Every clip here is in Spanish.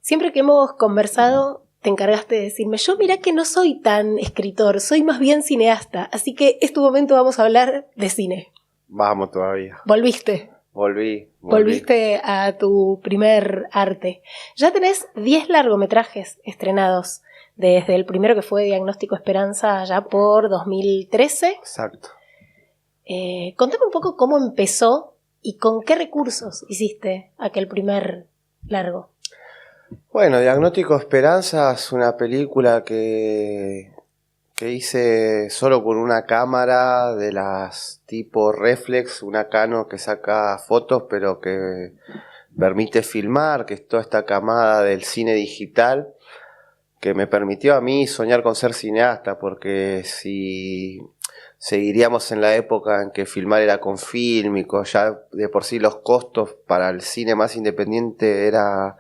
Siempre que hemos conversado, te encargaste de decirme, yo mirá que no soy tan escritor, soy más bien cineasta, así que es tu momento, vamos a hablar de cine. Vamos todavía. ¿Volviste? Volví. Volviste a tu primer arte. Ya tenés 10 largometrajes estrenados, desde el primero que fue Diagnóstico Esperanza, allá por 2013. Exacto. Contame un poco cómo empezó y con qué recursos hiciste aquel primer largo. Bueno, Diagnóstico Esperanza es una película que hice solo con una cámara de las tipo reflex, una Canon que saca fotos pero que permite filmar, que es toda esta camada del cine digital que me permitió a mí soñar con ser cineasta, porque si seguiríamos en la época en que filmar era con fílmico, ya de por sí los costos para el cine más independiente era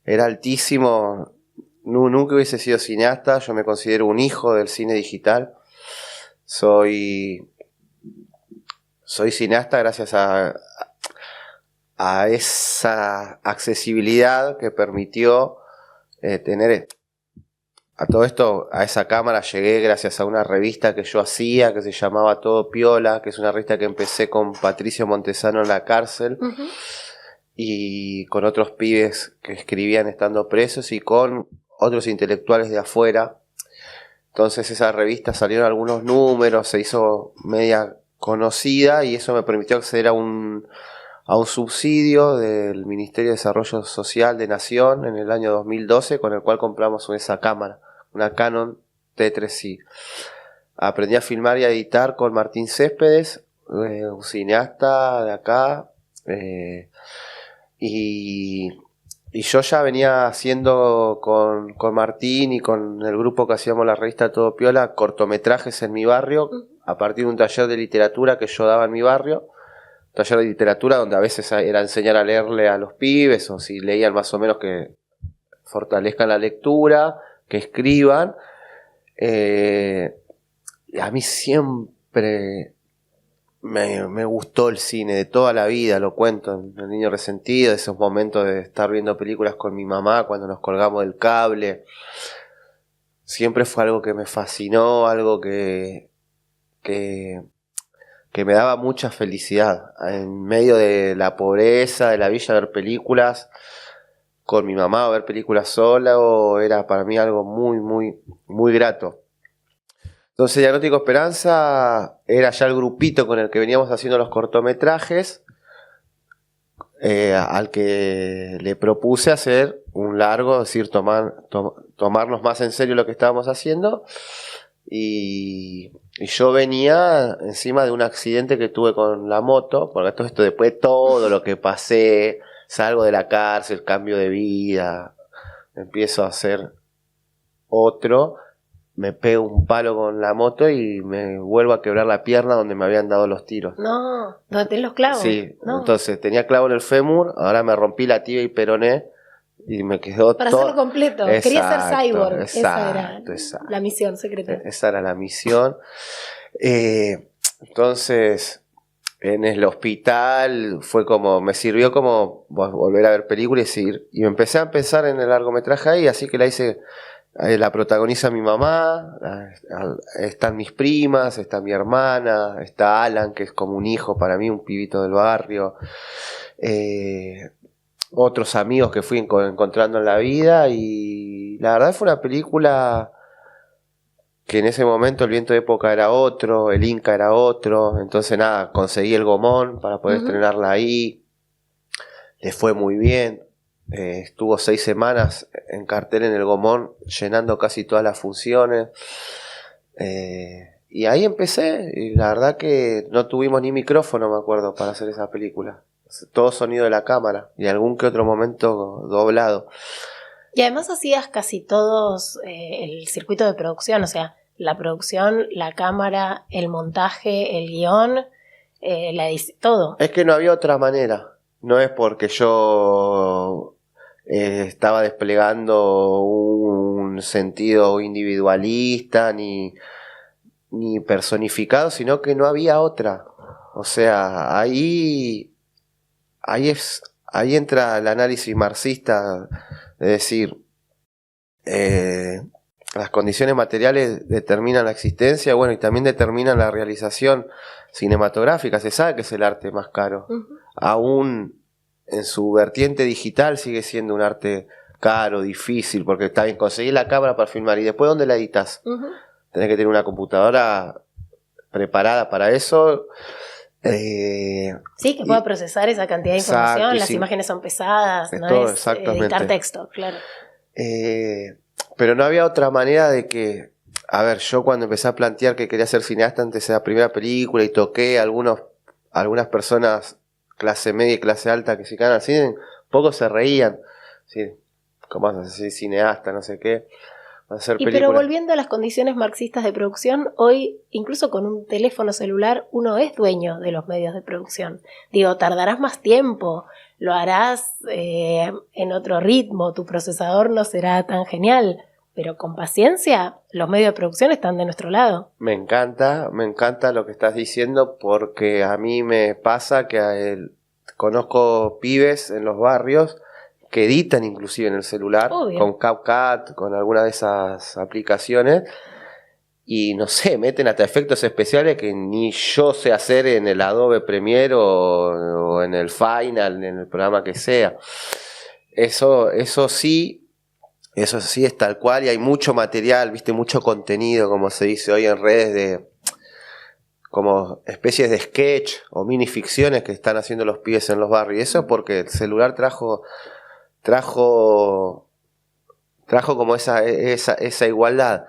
altísimo. Nunca hubiese sido cineasta. Yo me considero un hijo del cine digital. Soy cineasta gracias a esa accesibilidad que permitió tener. A todo esto, a esa cámara llegué gracias a una revista que yo hacía, que se llamaba Todo Piola, que es una revista que empecé con Patricio Montesano en la cárcel. Uh-huh. Y con otros pibes que escribían estando presos y con otros intelectuales de afuera. Entonces esa revista salieron algunos números, se hizo media conocida y eso me permitió acceder a un subsidio del Ministerio de Desarrollo Social de Nación en el año 2012, con el cual compramos esa cámara, una Canon T3i. Aprendí a filmar y a editar con Martín Céspedes, un cineasta de acá, y yo ya venía haciendo con Martín y con el grupo que hacíamos la revista Todo Piola cortometrajes en mi barrio, a partir de un taller de literatura que yo daba en mi barrio. Taller de literatura donde a veces era enseñar a leerle a los pibes, o si leían más o menos que fortalezcan la lectura, que escriban. A mí siempre me gustó el cine de toda la vida, lo cuento en El Niño Resentido, esos momentos de estar viendo películas con mi mamá cuando nos colgamos del cable. Siempre fue algo que me fascinó, algo que me daba mucha felicidad. En medio de la pobreza, de la villa, ver películas con mi mamá, o ver películas sola, era para mí algo muy, muy, muy grato. Entonces Diagnóstico Esperanza era ya el grupito con el que veníamos haciendo los cortometrajes, al que le propuse hacer un largo, es decir, tomarnos más en serio lo que estábamos haciendo. Y yo venía encima de un accidente que tuve con la moto, porque todo esto después de todo lo que pasé, salgo de la cárcel, cambio de vida, empiezo a hacer otro, me pego un palo con la moto y me vuelvo a quebrar la pierna donde me habían dado los tiros. No, ¿dónde tenés los clavos? Sí, no. Entonces tenía clavo en el fémur, ahora me rompí la tibia y peroné. Y me quedó para hacerlo completo. Exacto, quería ser cyborg. Exacto. Esa era la misión secreta. Esa era la misión. Entonces, en el hospital fue como, me sirvió como volver a ver películas y seguir. Y me empecé a pensar en el largometraje ahí, así que la hice. La protagoniza mi mamá, están mis primas, está mi hermana, está Alan, que es como un hijo para mí, un pibito del barrio. Otros amigos que fui encontrando en la vida, y la verdad fue una película que en ese momento el viento de época era otro, el Inca era otro, entonces nada, conseguí el gomón para poder estrenarla ahí, le fue muy bien, estuvo 6 semanas en cartel en el gomón, llenando casi todas las funciones, y ahí empecé, y la verdad que no tuvimos ni micrófono, me acuerdo, para hacer esa película. Todo sonido de la cámara y algún que otro momento doblado. Y además hacías casi todos el circuito de producción, o sea, la producción, la cámara, el montaje, el guión, todo. Es que no había otra manera. No es porque yo estaba desplegando un sentido individualista ni personificado, sino que no había otra. O sea, ahí entra el análisis marxista Es decir, las condiciones materiales determinan la existencia, bueno, y también determinan la realización cinematográfica. Se sabe que es el arte más caro. Aún en su vertiente digital sigue siendo un arte caro, difícil, porque está bien, conseguir la cámara para filmar y después ¿dónde la editas? Tenés que tener una computadora preparada para eso. Sí, que pueda procesar esa cantidad de información, las imágenes son pesadas, no todo, es editar texto, claro. Pero no había otra manera de que, a ver, yo cuando empecé a plantear que quería ser cineasta antes de la primera película y toqué a algunas personas clase media y clase alta que se quedan al cine, pocos se reían. ¿Sí? ¿Cómo vas a ser cineasta? No sé qué. Pero volviendo a las condiciones marxistas de producción, hoy, incluso con un teléfono celular, uno es dueño de los medios de producción. Digo, tardarás más tiempo, lo harás en otro ritmo, tu procesador no será tan genial, pero con paciencia, los medios de producción están de nuestro lado. Me encanta lo que estás diciendo, porque a mí me pasa que conozco pibes en los barrios que editan inclusive en el celular, obvio, con CapCut, con alguna de esas aplicaciones, y no sé, meten hasta efectos especiales que ni yo sé hacer en el Adobe Premiere o en el Final, en el programa que sea. Eso sí es tal cual, y hay mucho material, viste, mucho contenido, como se dice hoy en redes, como especies de sketch o minificciones que están haciendo los pibes en los barrios. Y eso es porque el celular trajo como esa igualdad.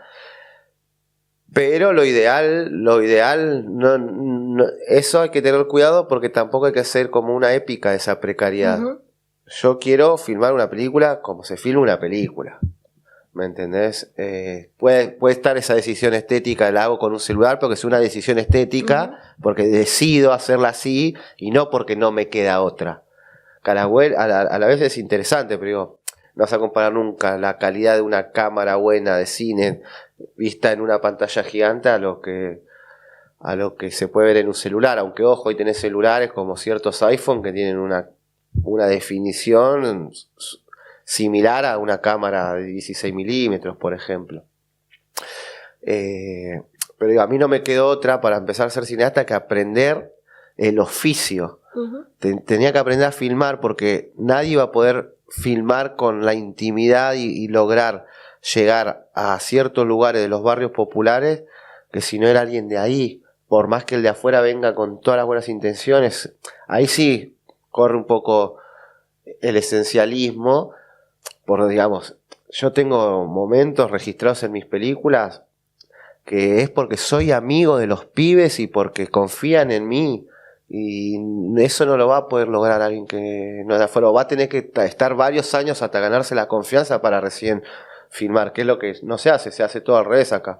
Pero lo ideal no, eso hay que tener cuidado, porque tampoco hay que hacer como una épica de esa precariedad. Yo quiero filmar una película como se filma una película, ¿me entendés? Puede estar esa decisión estética, la hago con un celular porque es una decisión estética, porque decido hacerla así y no porque no me queda otra. A la vez es interesante, pero digo, no vas a comparar nunca la calidad de una cámara buena de cine vista en una pantalla gigante a lo que se puede ver en un celular. Aunque, ojo, hoy tenés celulares como ciertos iPhone que tienen una definición similar a una cámara de 16 milímetros, por ejemplo. Pero digo, a mí no me quedó otra para empezar a ser cineasta que aprender el oficio. Tenía que aprender a filmar, porque nadie iba a poder filmar con la intimidad y lograr llegar a ciertos lugares de los barrios populares que si no era alguien de ahí, por más que el de afuera venga con todas las buenas intenciones. Ahí sí corre un poco el esencialismo, digamos, yo tengo momentos registrados en mis películas que es porque soy amigo de los pibes y porque confían en mí. Y eso no lo va a poder lograr alguien que no es de afuera. Va a tener que estar varios años hasta ganarse la confianza para recién filmar, que es lo que no se hace todo al revés acá.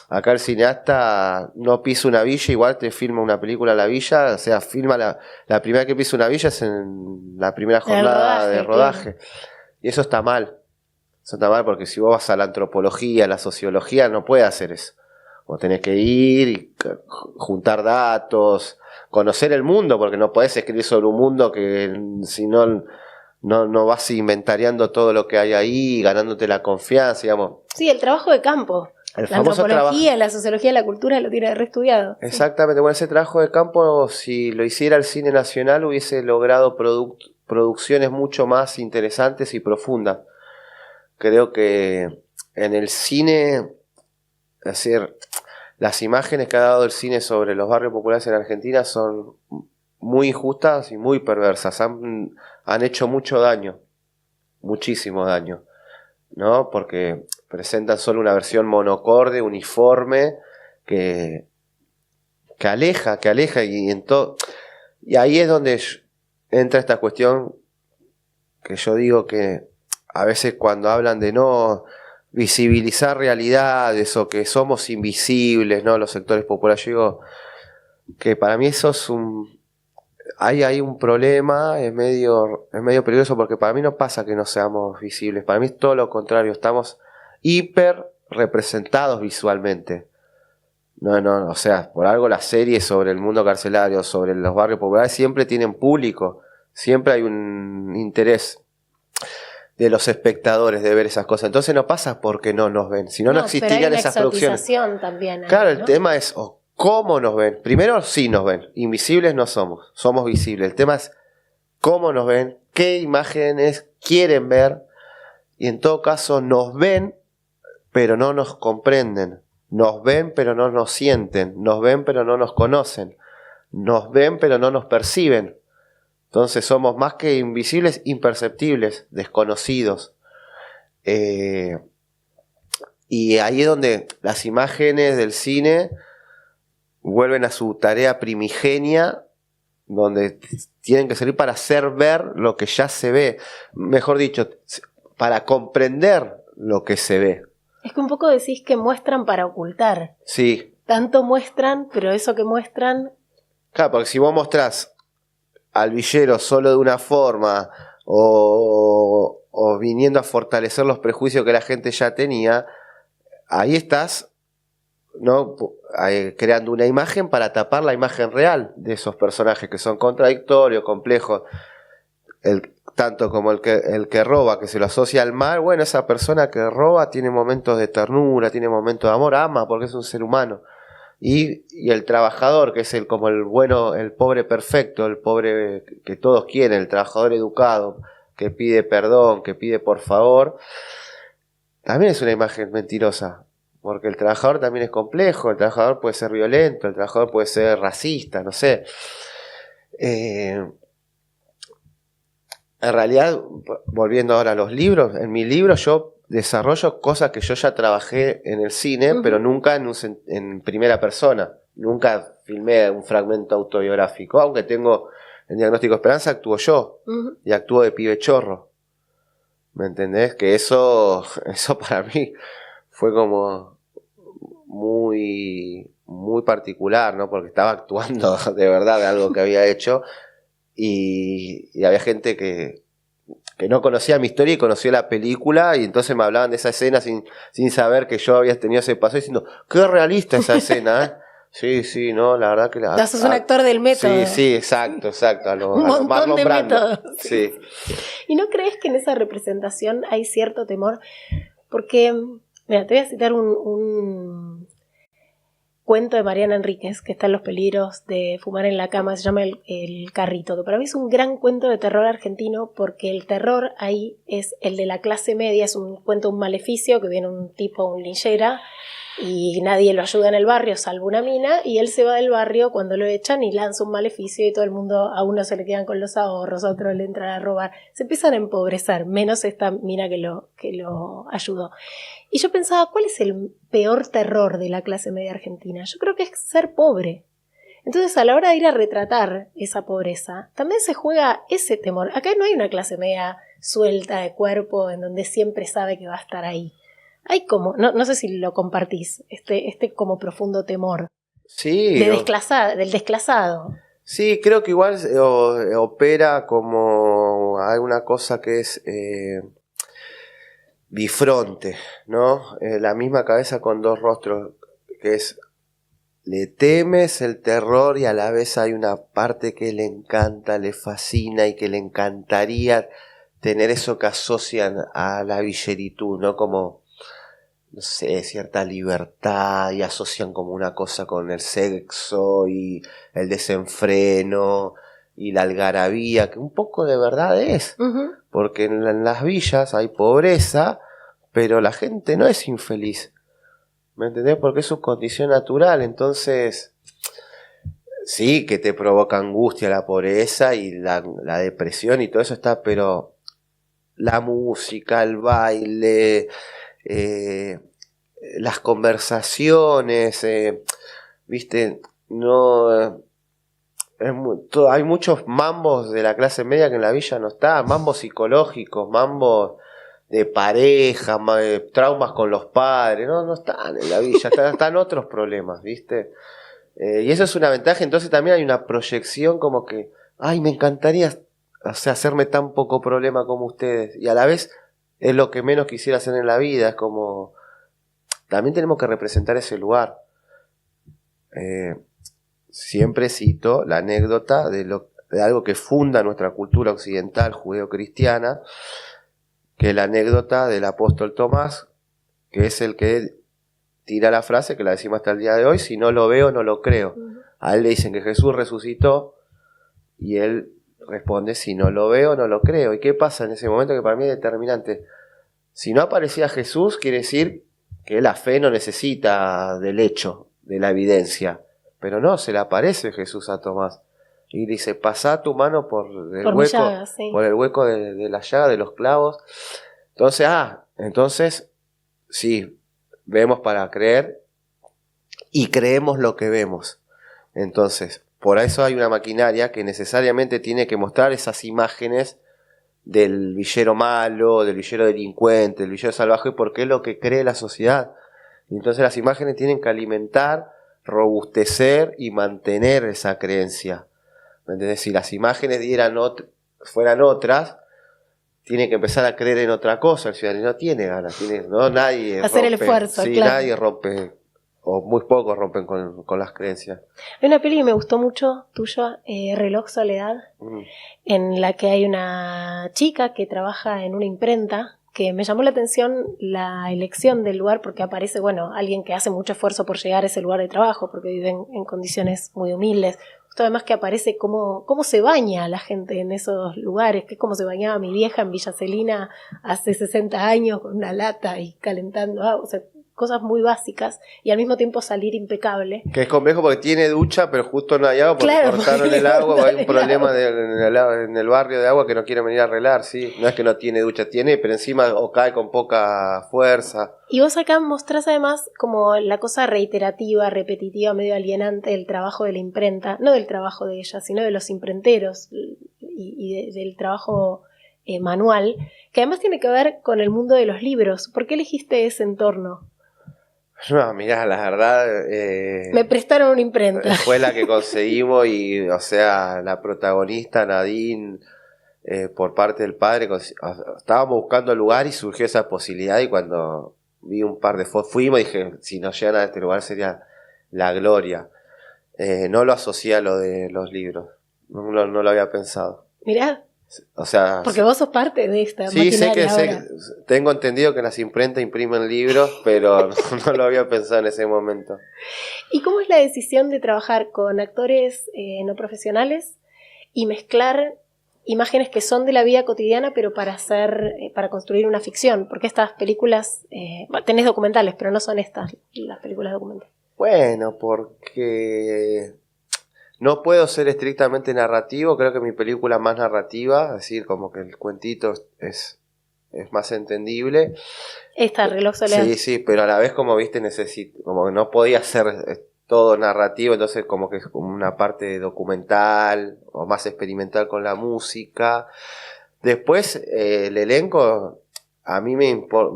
Acá el cineasta no pisa una villa, igual te filma una película en la villa, o sea, filma la primera que pisa una villa es en la primera jornada de rodaje. Claro. Y eso está mal. Eso está mal, porque si vos vas a la antropología, a la sociología, no puedes hacer eso. Vos tenés que ir y juntar datos, conocer el mundo, porque no podés escribir sobre un mundo que si no vas inventariando todo lo que hay ahí, ganándote la confianza, digamos. Sí, el trabajo de campo. La antropología, la sociología, la cultura lo tiene reestudiado. Exactamente, sí. Bueno, ese trabajo de campo, si lo hiciera el cine nacional, hubiese logrado producciones mucho más interesantes y profundas. Creo que en el cine, es decir, las imágenes que ha dado el cine sobre los barrios populares en Argentina son muy injustas y muy perversas. Han hecho mucho daño, muchísimo daño, ¿no? Porque presentan solo una versión monocorde, uniforme, que aleja y ahí es donde entra esta cuestión que yo digo que a veces cuando hablan de no visibilizar realidades o que somos invisibles, ¿no? Los sectores populares, yo digo que para mí eso es hay un problema, es medio peligroso, porque para mí no pasa que no seamos visibles, para mí es todo lo contrario, estamos hiper representados visualmente. No, o sea, por algo las series sobre el mundo carcelario, sobre los barrios populares siempre tienen público, siempre hay un interés. de los espectadores de ver esas cosas. Entonces no pasa porque no nos ven, si no, no existirían esas producciones. También hay, claro, el ¿no? tema es cómo nos ven. Primero sí nos ven, invisibles no somos, somos visibles. El tema es cómo nos ven, qué imágenes quieren ver, y en todo caso nos ven, pero no nos comprenden. Nos ven, pero no nos sienten. Nos ven, pero no nos conocen. Nos ven, pero no nos perciben. Entonces somos más que invisibles, imperceptibles, desconocidos. Y ahí es donde las imágenes del cine vuelven a su tarea primigenia, donde tienen que servir para hacer ver lo que ya se ve. Mejor dicho, para comprender lo que se ve. Es que un poco decís que muestran para ocultar. Sí. Tanto muestran, pero eso que muestran... Claro, porque si vos mostrás al villero solo de una forma o viniendo a fortalecer los prejuicios que la gente ya tenía, ahí estás, ¿no?, creando una imagen para tapar la imagen real de esos personajes que son contradictorios, complejos. Tanto como el que roba, que se lo asocia al mal, bueno, esa persona que roba tiene momentos de ternura, tiene momentos de amor, ama porque es un ser humano. Y el trabajador, que es como el bueno, el pobre perfecto, el pobre que todos quieren, el trabajador educado, que pide perdón, que pide por favor, también es una imagen mentirosa. Porque el trabajador también es complejo, el trabajador puede ser violento, el trabajador puede ser racista, no sé. En realidad, volviendo ahora a los libros, en mi libro yo desarrollo cosas que yo ya trabajé en el cine, pero nunca en primera persona. Nunca filmé un fragmento autobiográfico, aunque tengo en Diagnóstico Esperanza, actúo yo, y actúo de pibe chorro. ¿Me entendés? Que eso para mí fue como muy, muy particular, ¿no? Porque estaba actuando de verdad de algo que había hecho. Y había gente que no conocía mi historia y conoció la película, y entonces me hablaban de esa escena sin saber que yo había tenido ese paso, diciendo, qué realista esa escena, ¿eh? Sí, no, la verdad que... Ya sos un actor del método. Sí, exacto, Un montón de métodos. Sí. ¿Y no crees que en esa representación hay cierto temor? Porque, mira, te voy a citar un cuento de Mariana Enríquez, que está en Los peligros de fumar en la cama, se llama el Carrito, que para mí es un gran cuento de terror argentino, porque el terror ahí es el de la clase media, es un cuento de un maleficio, que viene un tipo, un linchera, y nadie lo ayuda en el barrio, salvo una mina, y él se va del barrio cuando lo echan y lanza un maleficio, y todo el mundo, a uno se le quedan con los ahorros, a otro le entran a robar, se empiezan a empobrecer, menos esta mina que lo ayudó. Y yo pensaba, ¿cuál es el peor terror de la clase media argentina? Yo creo que es ser pobre. Entonces, a la hora de ir a retratar esa pobreza, también se juega ese temor. Acá no hay una clase media suelta de cuerpo en donde siempre sabe que va a estar ahí. Hay como, no sé si lo compartís, este como profundo temor. Sí. Del desclasado. Sí, creo que igual opera como alguna cosa que es... bifronte, ¿no? La misma cabeza con dos rostros, que es, le temes el terror y a la vez hay una parte que le encanta, le fascina y que le encantaría tener eso que asocian a la villeritud, ¿no? Como, no sé, cierta libertad, y asocian como una cosa con el sexo y el desenfreno y la algarabía, que un poco de verdad es. Porque en las villas hay pobreza, pero la gente no es infeliz. ¿Me entendés? Porque es su condición natural. Entonces, sí que te provoca angustia la pobreza y la depresión y todo eso está, pero la música, el baile, las conversaciones, ¿viste? No... hay muchos mambos de la clase media que en la villa no está, mambos psicológicos, mambos de pareja, traumas con los padres, no están en la villa, están otros problemas, ¿viste? Y eso es una ventaja. Entonces también hay una proyección como que, ay, me encantaría, o sea, hacerme tan poco problema como ustedes, y a la vez es lo que menos quisiera hacer en la vida. Es como, también tenemos que representar ese lugar. Siempre cito la anécdota de algo que funda nuestra cultura occidental, judeo-cristiana, que la anécdota del apóstol Tomás, que es el que tira la frase, que la decimos hasta el día de hoy: si no lo veo, no lo creo. A él le dicen que Jesús resucitó, y él responde: si no lo veo, no lo creo. ¿Y qué pasa en ese momento que para mí es determinante? Si no aparecía Jesús, quiere decir que la fe no necesita del hecho, de la evidencia. Pero no, se le aparece Jesús a Tomás. Y dice: pasá tu mano por el hueco, llaga, sí. por el hueco de la llaga, de los clavos. Entonces, sí, vemos para creer y creemos lo que vemos. Entonces, por eso hay una maquinaria que necesariamente tiene que mostrar esas imágenes del villero malo, del villero delincuente, del villero salvaje, porque es lo que cree la sociedad. Y entonces las imágenes tienen que alimentar, robustecer y mantener esa creencia. ¿Me entendés? Si las imágenes fueran otras, tiene que empezar a creer en otra cosa. El ciudadano no tiene ganas, nadie hacer el esfuerzo, sí, claro. Nadie rompe, o muy pocos rompen con las creencias. Hay una peli que me gustó mucho, tuya, Reloj Soledad, en la que hay una chica que trabaja en una imprenta, que me llamó la atención la elección del lugar, porque aparece, alguien que hace mucho esfuerzo por llegar a ese lugar de trabajo, porque viven en condiciones muy humildes. Justo además que aparece cómo se baña la gente en esos lugares, que es como se bañaba mi vieja en Villa Celina hace 60 años con una lata y calentando agua, cosas muy básicas, y al mismo tiempo salir impecable. Que es complejo porque tiene ducha, pero justo no hay agua porque cortaron el agua, o hay un problema en el barrio de agua que no quieren venir a arreglar, ¿sí? No es que no tiene ducha, pero encima o cae con poca fuerza. Y vos acá mostrás además como la cosa reiterativa, repetitiva, medio alienante del trabajo de la imprenta, no del trabajo de ella, sino de los imprenteros y del trabajo manual, que además tiene que ver con el mundo de los libros. ¿Por qué elegiste ese entorno? No, mirá, la verdad... me prestaron una imprenta. Fue la que conseguimos y, la protagonista, Nadine, por parte del padre, estábamos buscando el lugar y surgió esa posibilidad, y cuando vi un par de fotos, fuimos y dije: si nos llegan a este lugar sería la gloria. No lo asocié a lo de los libros, no lo había pensado. Mirá. Porque vos sos parte de esta maquinaria. Sí, tengo entendido que las imprentas imprimen libros, pero no lo había pensado en ese momento. ¿Y cómo es la decisión de trabajar con actores no profesionales y mezclar imágenes que son de la vida cotidiana, pero para construir una ficción? Porque estas películas, tenés documentales, pero no son estas las películas documentales. Bueno, porque no puedo ser estrictamente narrativo, creo que mi película es más narrativa, es decir, como que el cuentito es más entendible. Esta, Reloj Soledad. Sí, pero a la vez, como viste, como que no podía ser todo narrativo, entonces como que es como una parte documental o más experimental con la música. Después, el elenco, a mí me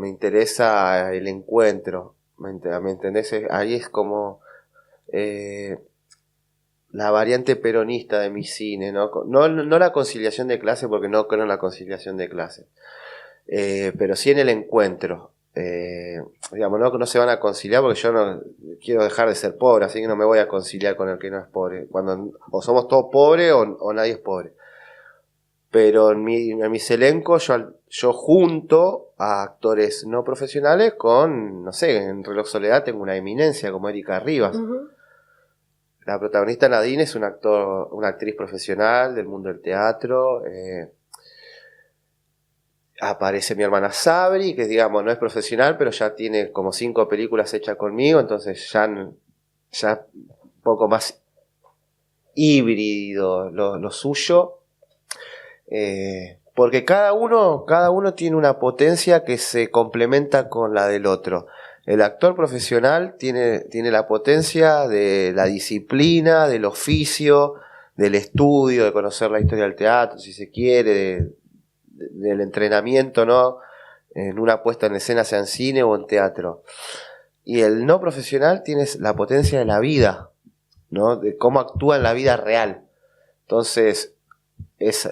interesa el encuentro, ¿me entendés? Ahí es como... la variante peronista de mi cine, ¿no? No la conciliación de clase, porque no creo en la conciliación de clase, pero sí en el encuentro. Digamos, no se van a conciliar, porque yo no quiero dejar de ser pobre, así que no me voy a conciliar con el que no es pobre. Cuando o somos todos pobres o nadie es pobre. Pero en mis elencos yo junto a actores no profesionales con, en Reloj Soledad tengo una eminencia como Erika Rivas. Uh-huh. La protagonista Nadine es una actriz profesional del mundo del teatro. Aparece mi hermana Sabri, que digamos no es profesional, pero ya tiene como 5 películas hechas conmigo, entonces ya un poco más híbrido lo suyo. Porque cada uno tiene una potencia que se complementa con la del otro. El actor profesional tiene la potencia de la disciplina, del oficio, del estudio, de conocer la historia del teatro, si se quiere, del entrenamiento, ¿no? En una puesta en escena, sea en cine o en teatro. Y el no profesional tiene la potencia de la vida, ¿no? De cómo actúa en la vida real. Entonces, ese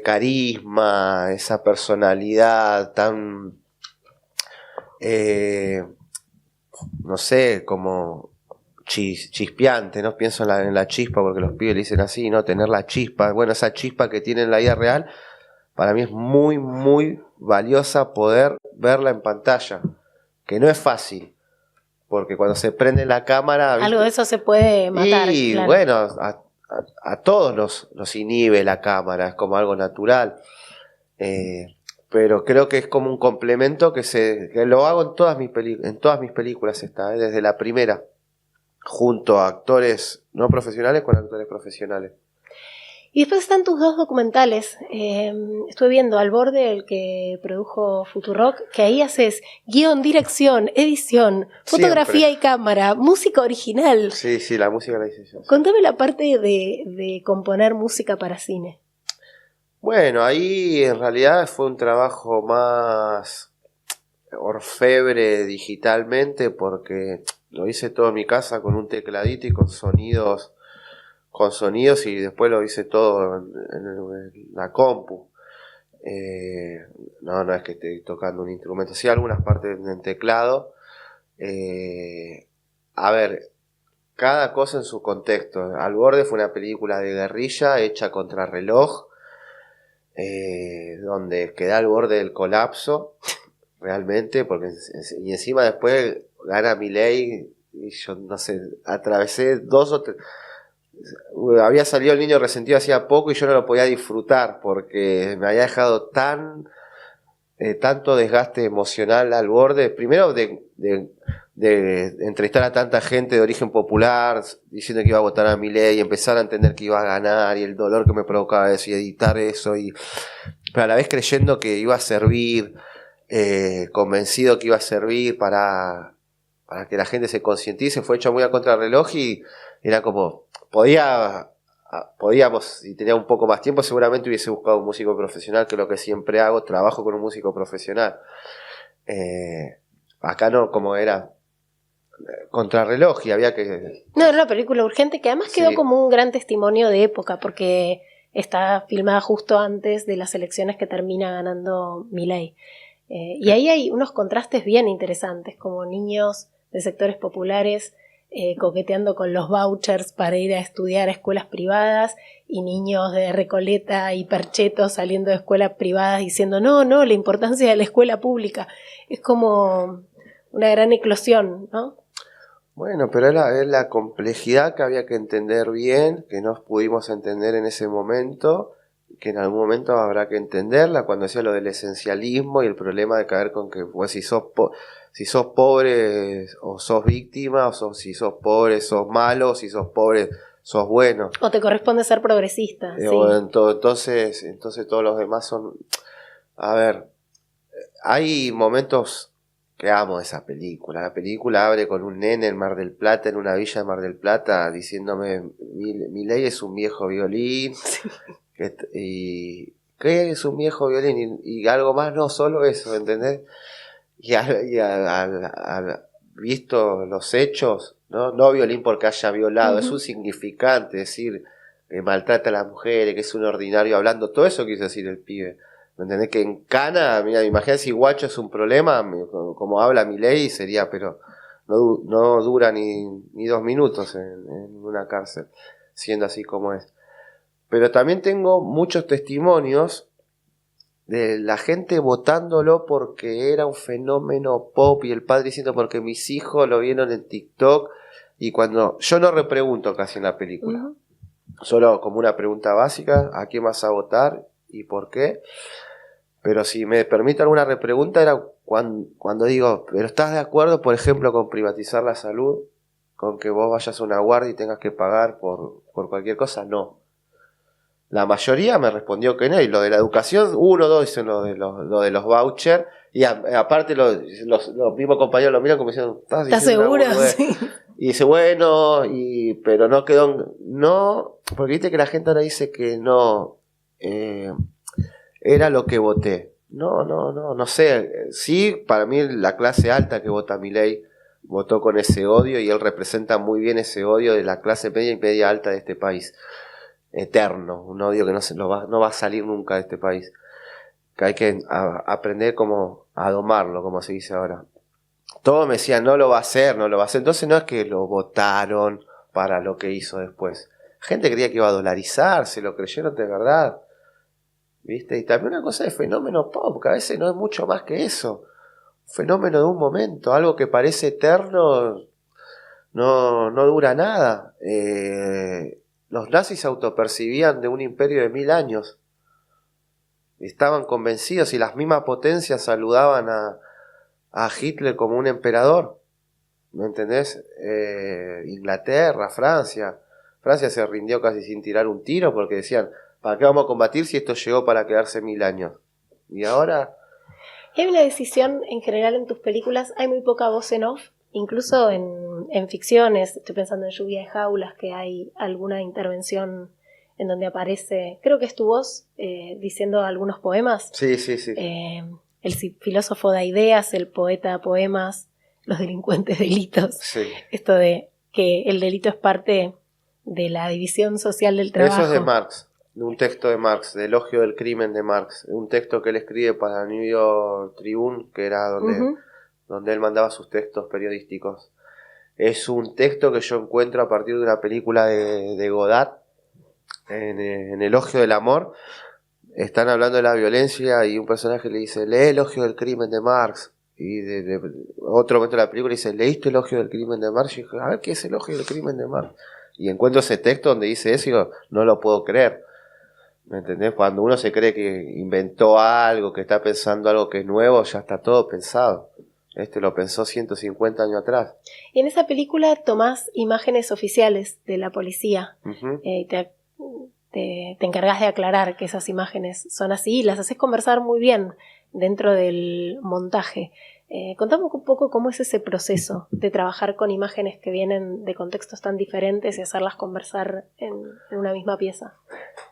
carisma, esa personalidad tan... como chispeante, ¿no? Pienso en la chispa, porque los pibes le dicen así, ¿no? Tener la chispa, bueno, esa chispa que tiene en la vida real, para mí es muy, muy valiosa poder verla en pantalla, que no es fácil, porque cuando se prende la cámara... ¿viste? Algo de eso se puede matar. Y claro. bueno, a todos nos inhibe la cámara, es como algo natural. Pero creo que es como un complemento que lo hago en todas mis películas desde la primera, junto a actores no profesionales con actores profesionales. Y después están tus 2 documentales. Estuve viendo Al Borde, el que produjo Futurock, que ahí haces guión, dirección, edición, fotografía y cámara, música original. Sí, la música la hice yo. Contame la parte de componer música para cine. Bueno, ahí en realidad fue un trabajo más orfebre digitalmente, porque lo hice todo en mi casa con un tecladito y con sonidos, y después lo hice todo en la compu. No es que esté tocando un instrumento, sí algunas partes en teclado. A ver, cada cosa en su contexto. Al Borde fue una película de guerrilla hecha contra reloj, donde queda al borde del colapso realmente, porque y encima después gana Milei y yo no sé, atravesé 2 o 3, había salido El Niño Resentido hacía poco y yo no lo podía disfrutar porque me había dejado tanto desgaste emocional Al Borde, primero de entrevistar a tanta gente de origen popular diciendo que iba a votar a Milei y empezar a entender que iba a ganar y el dolor que me provocaba eso y editar eso, pero a la vez creyendo que iba a servir, convencido que iba a servir para que la gente se concientice. Fue hecho muy a contrarreloj y era como podíamos, si tenía un poco más tiempo, seguramente hubiese buscado un músico profesional, que es lo que siempre hago, trabajo con un músico profesional. Acá no, como era contrarreloj y había que... No, era una película urgente que además quedó como un gran testimonio de época, porque está filmada justo antes de las elecciones que termina ganando Milei. Y ahí hay unos contrastes bien interesantes, como niños de sectores populares coqueteando con los vouchers para ir a estudiar a escuelas privadas y niños de Recoleta y Percheto saliendo de escuelas privadas diciendo no, la importancia de la escuela pública. Es como una gran eclosión, ¿no? Bueno, pero es la complejidad que había que entender bien, que no pudimos entender en ese momento, que en algún momento habrá que entenderla, cuando decía lo del esencialismo y el problema de caer con que pues, si sos pobre o sos víctima, si sos pobre sos malo, si sos pobre sos bueno. O te corresponde ser progresista. Sí. Entonces todos los demás son... A ver, hay momentos que amo esa película. La película abre con un nene en Mar del Plata, en una villa de Mar del Plata, diciéndome, Milei es un viejo violín, sí. Y ¿qué es un viejo violín? Y algo más, no, solo eso, ¿entendés? Y al visto los hechos, no violín porque haya violado, es un significante, decir que maltrata a las mujeres, que es un ordinario hablando, todo eso quiso decir el pibe. ¿Me entendés? Que en Cana, mira, imagínate si guacho es un problema, como habla Milei sería, pero no dura ni 2 minutos en una cárcel, siendo así como es. Pero también tengo muchos testimonios de la gente votándolo porque era un fenómeno pop y el padre diciendo porque mis hijos lo vieron en TikTok, y cuando yo no repregunto casi en la película, solo como una pregunta básica, ¿a quién vas a votar y por qué? Pero si me permite alguna repregunta era cuando digo, ¿pero estás de acuerdo, por ejemplo, con privatizar la salud? ¿Con que vos vayas a una guardia y tengas que pagar por cualquier cosa? No. La mayoría me respondió que no, y lo de la educación, 1 o 2 dicen lo de los vouchers, y aparte los mismos compañeros lo miran como diciendo, ¿estás seguro? Sí. Y dice, bueno, pero no quedó, no, porque viste que la gente ahora dice que no, era lo que voté. No sé, sí, para mí la clase alta que vota Milei votó con ese odio, y él representa muy bien ese odio de la clase media y media alta de este país. Eterno, un odio que no va a salir nunca de este país, que hay que aprender como a domarlo, como se dice ahora. Todos me decían, no lo va a hacer, entonces no es que lo votaron para lo que hizo después. Gente creía que iba a dolarizar, se lo creyeron de verdad, ¿viste? Y también una cosa de fenómeno pop, que a veces no es mucho más que eso. Un fenómeno de un momento, algo que parece eterno, no dura nada. Los nazis se autopercibían de un imperio de 1000 años. Estaban convencidos y las mismas potencias saludaban a Hitler como un emperador. ¿Me entendés? Inglaterra, Francia. Francia se rindió casi sin tirar un tiro porque decían, ¿para qué vamos a combatir si esto llegó para quedarse 1000 años? Y ahora... Y hay una decisión en general en tus películas, hay muy poca voz en off, incluso en ficciones, estoy pensando en Lluvia de Jaulas, que hay alguna intervención en donde aparece, creo que es tu voz, diciendo algunos poemas. Sí. El filósofo da ideas, el poeta da poemas, los delincuentes delitos. Sí. Esto de que el delito es parte de la división social del trabajo. Eso es de Marx. De un texto de Marx, de Elogio del Crimen de Marx, un texto que él escribe para New York Tribune, que era donde él mandaba sus textos periodísticos. Es un texto que yo encuentro a partir de una película de Godard, en Elogio del Amor. Están hablando de la violencia y un personaje le dice, lee Elogio del Crimen de Marx. Y de otro momento de la película dice, ¿leíste Elogio del Crimen de Marx? Y yo dije, a ver, ¿qué es Elogio del Crimen de Marx? Y encuentro ese texto donde dice eso y digo, no lo puedo creer. ¿Me entendés? Cuando uno se cree que inventó algo, que está pensando algo que es nuevo, ya está todo pensado. Lo pensó 150 años atrás. Y en esa película tomás imágenes oficiales de la policía. Uh-huh. Te encargás de aclarar que esas imágenes son así y las haces conversar muy bien dentro del montaje. Contame un poco cómo es ese proceso de trabajar con imágenes que vienen de contextos tan diferentes y hacerlas conversar en una misma pieza.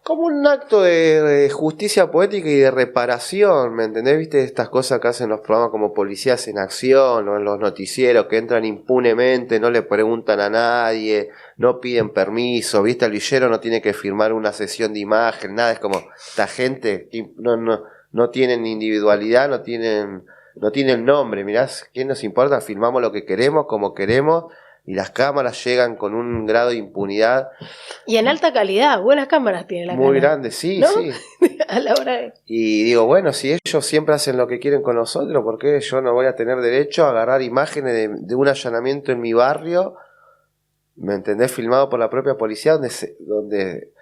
Como un acto de justicia poética y de reparación, ¿me entendés? ¿Viste estas cosas que hacen los programas como Policías en Acción o en los noticieros que entran impunemente, no le preguntan a nadie, no piden permiso, ¿viste? El villero no tiene que firmar una sesión de imagen, nada, es como esta gente no tienen individualidad, no tienen nombre, mirá, ¿qué nos importa? Filmamos lo que queremos, como queremos, y las cámaras llegan con un grado de impunidad. Y en alta calidad, buenas cámaras tiene la muy grande, sí, ¿no? sí. A la hora de... Y digo, bueno, si ellos siempre hacen lo que quieren con nosotros, ¿por qué yo no voy a tener derecho a agarrar imágenes de un allanamiento en mi barrio, ¿me entendés? Filmado por la propia policía, donde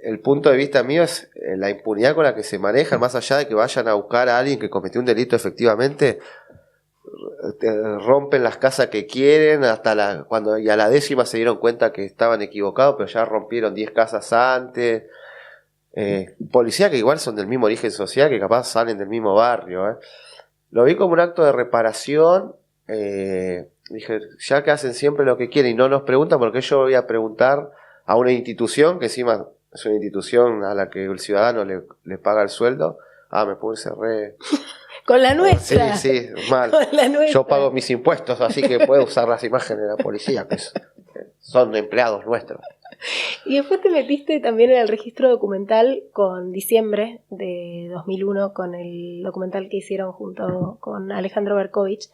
el punto de vista mío es la impunidad con la que se manejan, más allá de que vayan a buscar a alguien que cometió un delito efectivamente, rompen las casas que quieren, cuando y a la 10ª se dieron cuenta que estaban equivocados, pero ya rompieron 10 casas antes. Policías que igual son del mismo origen social, que capaz salen del mismo barrio. Lo vi como un acto de reparación. Dije, ya que hacen siempre lo que quieren y no nos preguntan, porque yo voy a preguntar a una institución que encima es una institución a la que el ciudadano le paga el sueldo. Me puse re... Con la nuestra. Sí, mal. Yo pago mis impuestos, así que puedo usar las imágenes de la policía, que son empleados nuestros. Y después te metiste también en el registro documental con Diciembre de 2001, con el documental que hicieron junto con Alejandro Berkovich.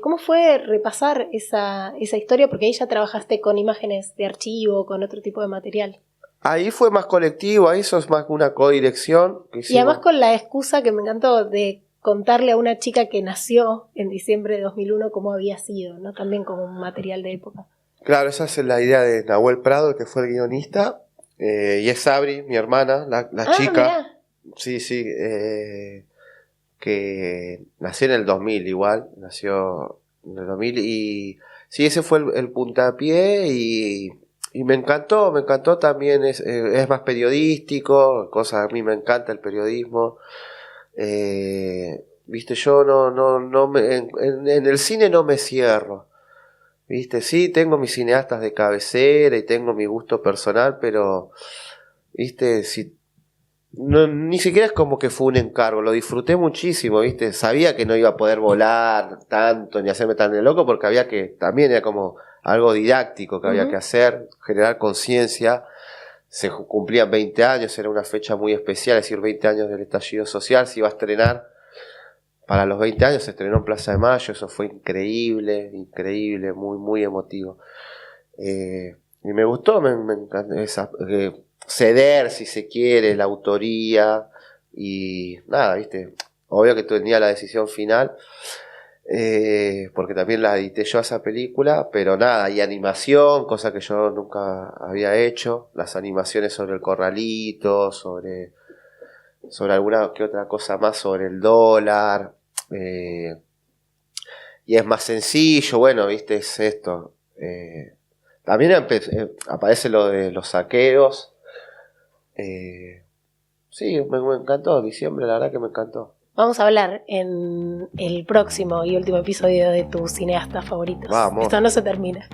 ¿Cómo fue repasar esa historia? Porque ahí ya trabajaste con imágenes de archivo, con otro tipo de material. Ahí fue más colectivo, ahí sos más una codirección. Y además con la excusa que me encantó de contarle a una chica que nació en diciembre de 2001 cómo había sido, ¿no? También como un material de época. Claro, esa es la idea de Nahuel Prado, el que fue el guionista, y es Sabri, mi hermana, la chica. Mirá. Sí, que nació en el 2000 igual, nació en el 2000 y sí, ese fue el puntapié y me encantó también, es más periodístico, a mí me encanta el periodismo. Viste, yo en el cine no me cierro, viste, sí tengo mis cineastas de cabecera y tengo mi gusto personal, pero viste, ni siquiera es como que fue un encargo, lo disfruté muchísimo, viste, sabía que no iba a poder volar tanto ni hacerme tan de loco porque también era como algo didáctico que había que hacer, generar conciencia. Se cumplían 20 años, era una fecha muy especial, es decir, 20 años del estallido social, se iba a estrenar para los 20 años, se estrenó en Plaza de Mayo, eso fue increíble, muy, muy emotivo. Y me gustó, me encantó ceder, si se quiere, la autoría, Y nada, viste, obvio que tenía la decisión final, porque también la edité yo a esa película, pero nada, y animación, cosa que yo nunca había hecho, las animaciones sobre el corralito, sobre alguna que otra cosa más sobre el dólar, y es más sencillo, bueno, viste, es esto. También aparece lo de los saqueos. Sí, me encantó, diciembre, la verdad que me encantó. Vamos a hablar en el próximo y último episodio de tus cineastas favoritos. Vamos. Esto no se termina.